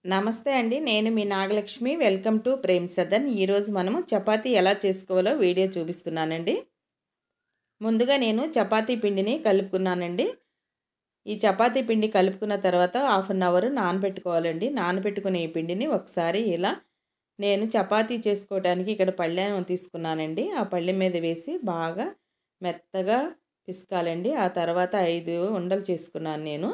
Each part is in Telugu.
నమస్తే అండి. నేను మీ నాగలక్ష్మి. Welcome to Prem Sadan. ఈరోజు మనము చపాతీ ఎలా చేసుకోవాలో వీడియో చూపిస్తున్నానండి. ముందుగా నేను చపాతీ పిండిని కలుపుకున్నానండి. ఈ చపాతీ పిండి కలుపుకున్న తర్వాత హాఫ్ అన్ అవర్ నానబెట్టుకోవాలండి. నానబెట్టుకునే ఈ పిండిని ఒకసారి ఇలా నేను చపాతీ చేసుకోవడానికి ఇక్కడ పళ్ళెం తీసుకున్నానండి. ఆ పళ్ళెం మీద వేసి బాగా మెత్తగా పిసకాలండి. ఆ తర్వాత 5 ఉండలు చేసుకున్నాను నేను.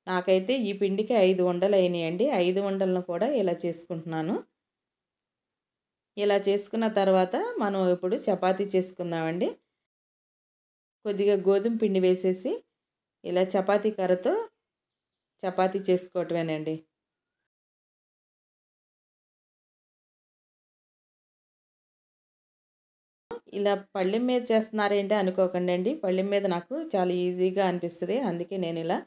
నాకైతే ఈ పిండికి 5 ఉండలు అయినాయండి. 5 ఉండలను కూడా ఇలా చేసుకుంటున్నాను. ఇలా చేసుకున్న తర్వాత మనం ఇప్పుడు చపాతీ చేసుకుందామండి. కొద్దిగా గోధుమ పిండి వేసేసి ఇలా చపాతీ కర్రతో చపాతీ చేసుకోవటమేనండి. ఇలా పళ్ళెం మీద చేస్తున్నారేంటి అనుకోకండి. పళ్ళెం మీద నాకు చాలా ఈజీగా అనిపిస్తుంది. అందుకే నేను ఇలా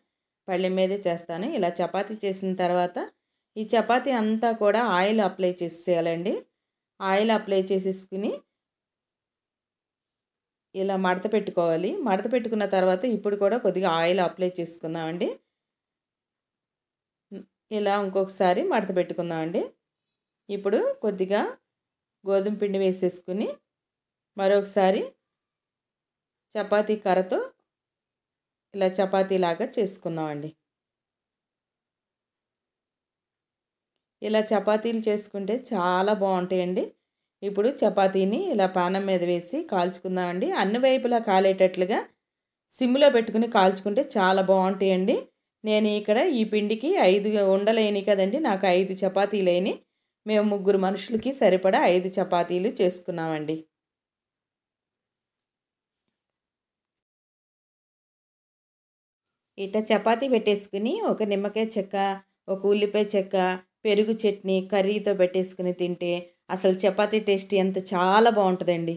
పళ్ళెం మీదే చేస్తాను. ఇలా చపాతీ చేసిన తర్వాత ఈ చపాతీ అంతా కూడా ఆయిల్ అప్లై చేసేయాలండి. ఆయిల్ అప్లై చేసేసుకుని ఇలా మడత పెట్టుకోవాలి. మడత పెట్టుకున్న తర్వాత ఇప్పుడు కూడా కొద్దిగా ఆయిల్ అప్లై చేసుకుందామండి. ఇలా ఇంకొకసారి మడత పెట్టుకుందామండి. ఇప్పుడు కొద్దిగా గోధుమ పిండి వేసేసుకుని మరొకసారి చపాతీ కర్రతో ఇలా చపాతీలాగా చేసుకుందామండి. ఇలా చపాతీలు చేసుకుంటే చాలా బాగుంటాయండి. ఇప్పుడు చపాతీని ఇలా పానం మీద వేసి కాల్చుకుందామండి. అన్ని వైపులా కాలేటట్లుగా సిమ్లో పెట్టుకుని కాల్చుకుంటే చాలా బాగుంటాయండి. నేను ఇక్కడ ఈ పిండికి 5 ఉండలైనవి కదండి. నాకు 5 చపాతీలైనవి. మేము 3 మనుషులకి సరిపడా 5 చపాతీలు చేసుకున్నామండి. ఇట్లా చపాతీ పెట్టేసుకుని ఒక నిమ్మకాయ చెక్క, ఒక ఉల్లిపాయ చెక్క, పెరుగు చట్నీ కర్రీతో పెట్టేసుకుని తింటే అసలు చపాతీ టేస్ట్ ఎంత చాలా బాగుంటుందండి.